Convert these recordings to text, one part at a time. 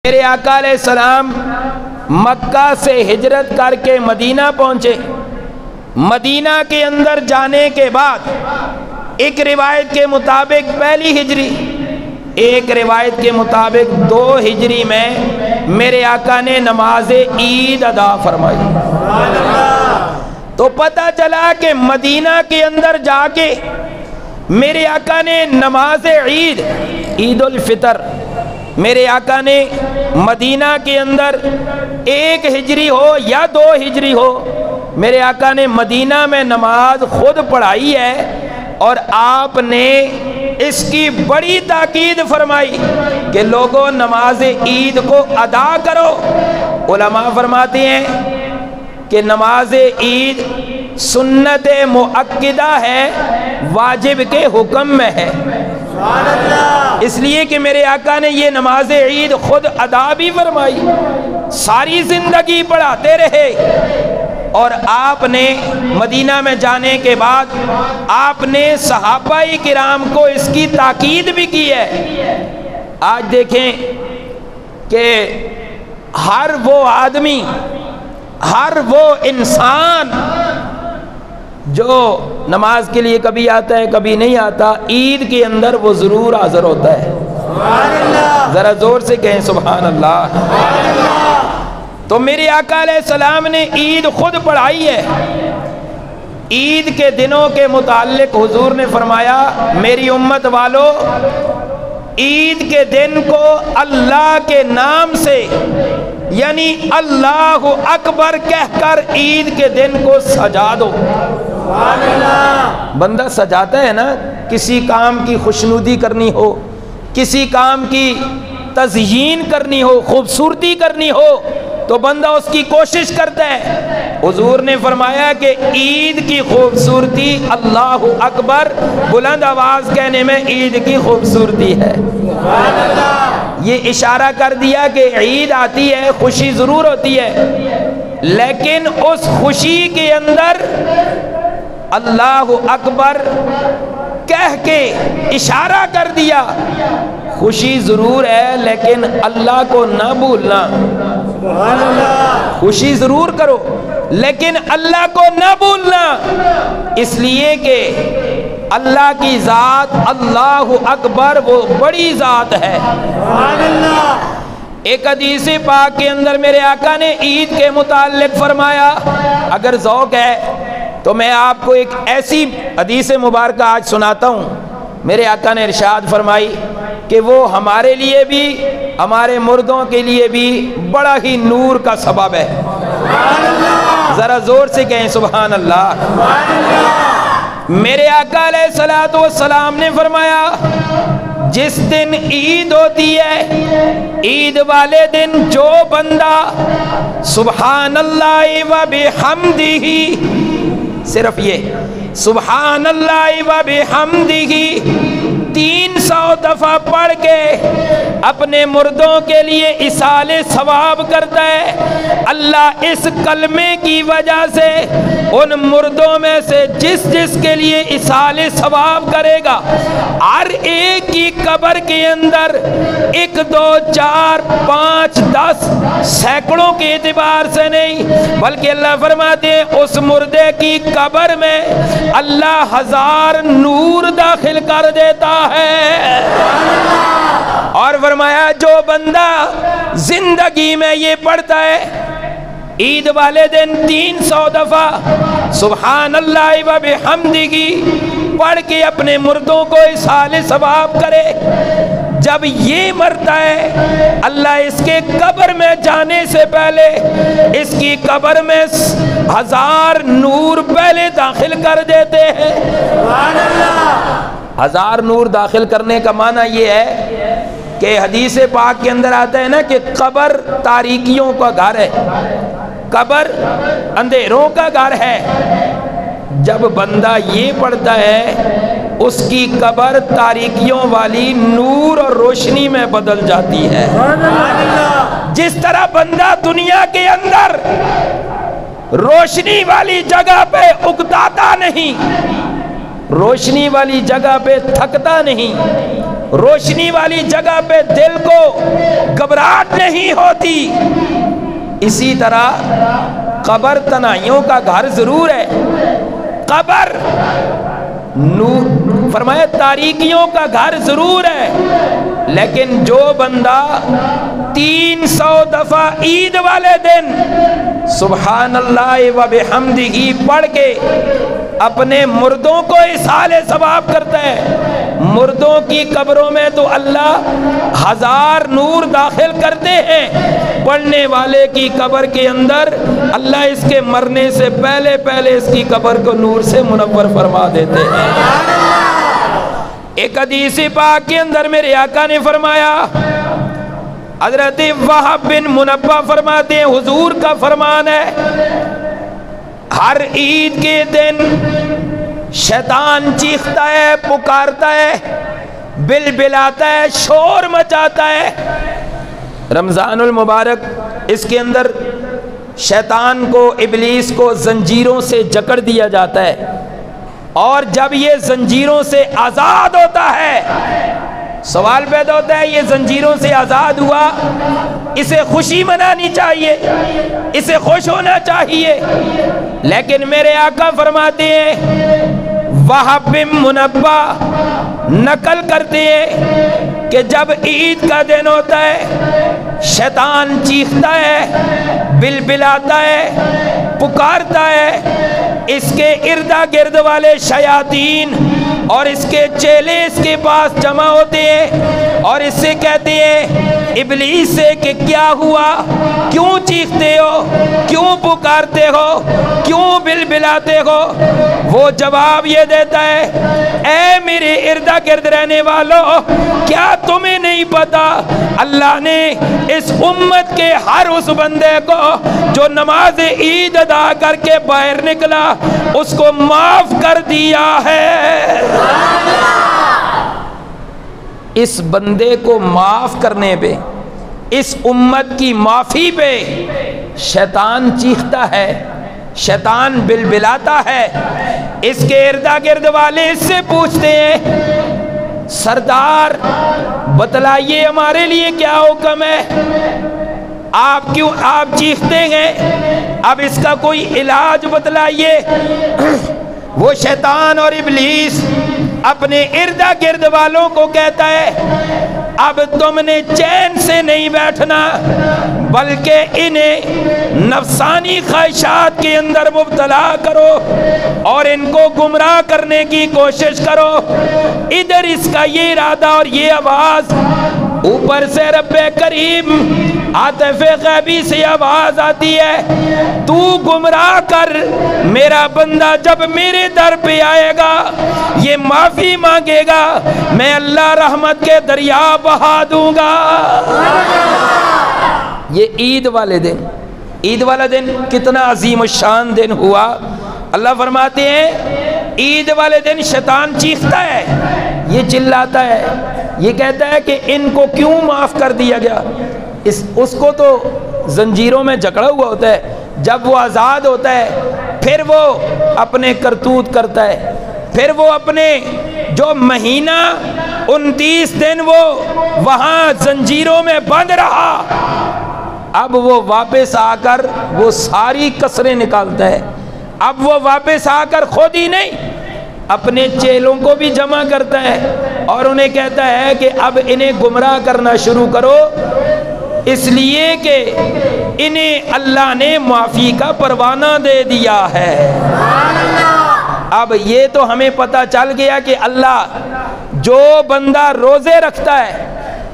میرے آقا علیہ السلام مکہ سے ہجرت کر کے مدینہ پہنچے۔ مدینہ کے اندر جانے کے بعد ایک روایت کے مطابق پہلی ہجری، ایک روایت کے مطابق 2 ہجری میں میرے آقا نے نماز عید ادا فرمائی۔ تو پتہ چلا کہ مدینہ کے اندر جا کے میرے آقا نے نماز عید، عید الفطر، میرے آقا نے مدینہ کے اندر 1 ہجری ہو یا 2 ہجری ہو، میرے آقا نے مدینہ میں نماز خود پڑھائی ہے، اور آپ نے اس کی بڑی تاکید فرمائی کہ لوگوں نماز عید کو ادا کرو۔ علماء فرماتے ہیں کہ نماز عید سنت مؤکدہ ہے، واجب کے حکم میں ہے، اس لیے کہ میرے آقا نے یہ نماز عید خود ادا بھی فرمائی، ساری زندگی پڑھاتے رہے، اور آپ نے مدینہ میں جانے کے بعد آپ نے صحابہ کرام کو اس کی تاکید بھی کی ہے۔ آج دیکھیں کہ ہر وہ آدمی، ہر وہ انسان جو نماز کے لیے کبھی آتا ہے کبھی نہیں آتا، عید کے اندر وہ ضرور حاضر ہوتا ہے۔ ذرا زور سے کہیں سبحان اللہ۔ تو میرے آقا علیہ السلام نے عید خود پڑھائی ہے۔ عید کے دنوں کے متعلق حضور نے فرمایا، میری امت والو، عید کے دن کو اللہ کے نام سے، یعنی اللہ اکبر کہہ کر عید کے دن کو سجا دو۔ بندہ سجاتا ہے نا، کسی کام کی خوشنودی کرنی ہو، کسی کام کی تزیین کرنی ہو، خوبصورتی کرنی ہو، تو بندہ اس کی کوشش کرتا ہے۔ حضور نے فرمایا کہ عید کی خوبصورتی اللہ اکبر بلند آواز کہنے میں عید کی خوبصورتی ہے۔ یہ اشارہ کر دیا کہ عید آتی ہے، خوشی ضرور ہوتی ہے، لیکن اس خوشی کے اندر اللہ اکبر کہہ کے اشارہ کر دیا، خوشی ضرور ہے لیکن اللہ کو نہ بھولنا۔ خوشی ضرور کرو لیکن اللہ کو نہ بھولنا، اس لیے کہ اللہ کی ذات اللہ اکبر وہ بڑی ذات ہے۔ ایک حدیث پاک کے اندر میرے آقا نے عید کے متعلق فرمایا، اگر ذوق ہے تو میں آپ کو ایک ایسی حدیث مبارکہ آج سناتا ہوں۔ میرے آقا نے ارشاد فرمائی کہ وہ ہمارے لیے بھی، ہمارے مردوں کے لیے بھی بڑا ہی نور کا سبب ہے۔ ذرا زور سے کہیں سبحان اللہ۔ میرے آقا علیہ السلام نے فرمایا، جس دن عید ہوتی ہے، عید والے دن جو بندہ سبحان اللہ و بحمدہ، صرف یہ سبحان اللہ و بحمدہ 300 دفعہ پڑھ کے اپنے مردوں کے لیے ایصال ثواب کرتا ہے، اللہ اس کلمے کی وجہ سے ان مردوں میں سے جس جس کے لیے ایصال ثواب کرے گا، ہر ایک کی قبر کے اندر 1 2 4 5 10 سینکڑوں کے اعتبار سے نہیں، بلکہ اللہ فرماتے ہیں اس مردے کی قبر میں اللہ 1000 نور داخل کر دیتا ہے۔ اور فرمایا جو بندہ زندگی میں یہ پڑھتا ہے، عید والے دن 300 دفعہ سبحان اللہ و بحمدہ پڑھ کے اپنے مردوں کو ایصال ثواب کرے، جب یہ مرتا ہے اللہ اس کے قبر میں جانے سے پہلے اس کی قبر میں 1000 نور پہلے داخل کر دیتے ہیں۔ 1000 نور داخل کرنے کا معنی یہ ہے کہ حدیث پاک کے اندر آتا ہے نا کہ قبر تاریکیوں کا گھر ہے، قبر اندھیروں کا گھر ہے۔ جب بندہ یہ پڑھتا ہے اس کی قبر تاریکیوں والی نور اور روشنی میں بدل جاتی ہے۔ جس طرح بندہ دنیا کے اندر روشنی والی جگہ پہ اکتاتا نہیں، روشنی والی جگہ پہ تھکتا نہیں، روشنی والی جگہ پہ دل کو گھبراہٹ نہیں ہوتی، اسی طرح قبر تنہائیوں کا گھر ضرور ہے، قبر نور فرمایا تاریکیوں کا گھر ضرور ہے، لیکن جو بندہ 300 دفعہ عید والے دن سبحان اللہ و بحمدہ پڑھ کے اپنے مردوں کو اصحال ثواب کرتا ہے، مردوں کی قبروں میں تو اللہ 1000 نور داخل کرتے ہیں، پڑھنے والے کی قبر کے اندر اللہ اس کے مرنے سے پہلے پہلے اس کی قبر کو نور سے منور فرما دیتے ہیں۔ ایک حدیث پاک کے اندر میرے آقا نے فرمایا، حضرت وہب بن منبہ فرماتے ہیں حضور کا فرمان ہے، ہر عید کے دن شیطان چیختا ہے، پکارتا ہے، بلبلاتا ہے، شور مچاتا ہے۔ رمضان المبارک اس کے اندر شیطان کو، ابلیس کو زنجیروں سے جکڑ دیا جاتا ہے، اور جب یہ زنجیروں سے آزاد ہوتا ہے، سوال پیدا ہوتا ہے یہ زنجیروں سے آزاد ہوا، اسے خوشی منانی چاہیے، اسے خوش ہونا چاہیے، لیکن میرے آقا فرماتے ہیں، وہب بن منبہ نقل کرتے ہیں کہ جب عید کا دن ہوتا ہے شیطان چیختا ہے، بلبلاتا ہے، پکارتا ہے، اس کے ارد گرد والے شیاطین اور اس کے چیلے اس کے پاس جمع ہوتے ہیں اور اس سے کہتے ہیں ابلیس سے کہ کیا ہوا، کیوں چیختے ہو، کیوں پکارتے ہو، کیوں بلبلاتے ہو؟ وہ جواب یہ دیتا ہے، اے میرے ارد گرد رہنے والوں، کیا تمہیں نہیں پتا اللہ نے اس امت کے ہر اس بندے کو جو نماز عید ادا کر کے باہر نکلا اس کو معاف کر دیا ہے۔ اس بندے کو معاف کرنے پہ، اس امت کی معافی پہ شیطان چیختا ہے، شیطان بلبلاتا ہے، اس کے ارد گرد والے اس سے پوچھتے ہیں سردار بتلائیے ہمارے لیے کیا حکم ہے، آپ کیوں آپ چیختے ہیں، اب اس کا کوئی علاج بتلائیے۔ وہ شیطان اور ابلیس اپنے ارد گرد والوں کو کہتا ہے اب تم نے چین سے نہیں بیٹھنا بلکہ انہیں نفسانی خواہشات کے اندر مبتلا کرو اور ان کو گمراہ کرنے کی کوشش کرو۔ ادھر اس کا یہ ارادہ اور یہ آواز، اوپر سے رب کریم عاطف غیبی سے آواز آتی ہے تو گمراہ کر، میرا بندہ جب میرے در پہ آئے گا یہ معافی مانگے گا، میں اللہ رحمت کے دریا بہا دوں گا۔ یہ عید والے دن، عید والا دن کتنا عظیم الشان دن ہوا۔ اللہ فرماتے ہیں عید والے دن شیطان چیختا ہے، یہ چلاتا ہے، یہ کہتا ہے کہ ان کو کیوں معاف کر دیا گیا، اس کو تو زنجیروں میں جکڑا ہوا ہوتا ہے، جب وہ آزاد ہوتا ہے پھر وہ اپنے کرتوت کرتا ہے، پھر وہ اپنے جو مہینہ 29 دن وہ وہاں زنجیروں میں بند رہا، اب وہ واپس آ کر وہ ساری کسریں نکالتا ہے، اب وہ واپس آ کر خود ہی نہیں اپنے چیلوں کو بھی جمع کرتا ہے اور انہیں کہتا ہے کہ اب انہیں گمراہ کرنا شروع کرو، اس لیے کہ انہیں اللہ نے معافی کا پروانہ دے دیا ہے۔ اب یہ تو ہمیں پتہ چل گیا کہ اللہ جو بندہ روزے رکھتا ہے،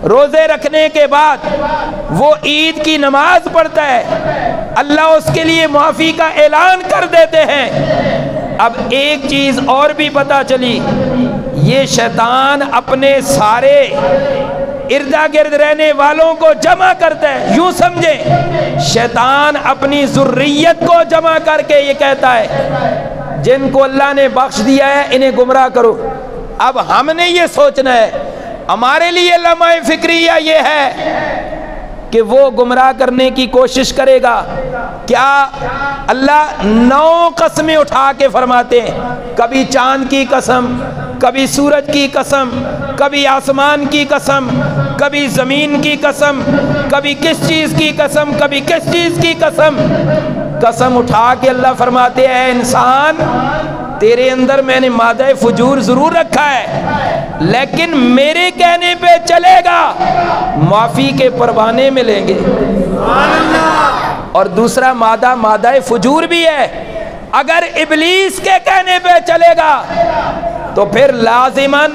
روزے رکھنے کے بعد وہ عید کی نماز پڑھتا ہے، اللہ اس کے لیے معافی کا اعلان کر دیتے ہیں۔ اب ایک چیز اور بھی پتہ چلی، یہ شیطان اپنے سارے ارد گرد رہنے والوں کو جمع کرتا ہے، یوں سمجھیں شیطان اپنی ذریت کو جمع کر کے یہ کہتا ہے جن کو اللہ نے بخش دیا ہے انہیں گمراہ کرو۔ اب ہم نے یہ سوچنا ہے، ہمارے لیے لمحہ فکریہ یہ ہے کہ وہ گمراہ کرنے کی کوشش کرے گا۔ کیا اللہ 9 قسمیں اٹھا کے فرماتے ہیں، کبھی چاند کی قسم، کبھی سورج کی قسم، کبھی آسمان کی قسم، کبھی زمین کی قسم، کبھی کس چیز کی قسم، کبھی کس چیز کی قسم، قسم اٹھا کے اللہ فرماتے ہیں اے انسان تیرے اندر میں نے مادہ فجور ضرور رکھا ہے، لیکن میرے کہنے پہ چلے گا معافی کے پروانے ملیں گے۔ اور دوسرا مادہ فجور بھی ہے، اگر ابلیس کے کہنے پہ چلے گا تو پھر لازماً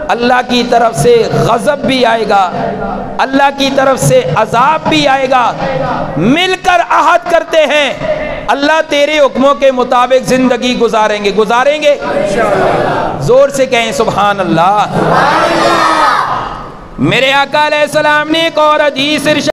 اللہ کی طرف سے غضب بھی آئے گا، اللہ کی طرف سے عذاب بھی آئے گا۔ مل کر عہد کرتے ہیں اللہ تیرے حکموں کے مطابق زندگی گزاریں گے، گزاریں گے، زور سے کہیں سبحان اللہ۔ میرے آقا علیہ السلام نے ایک اور حدیث ارشاد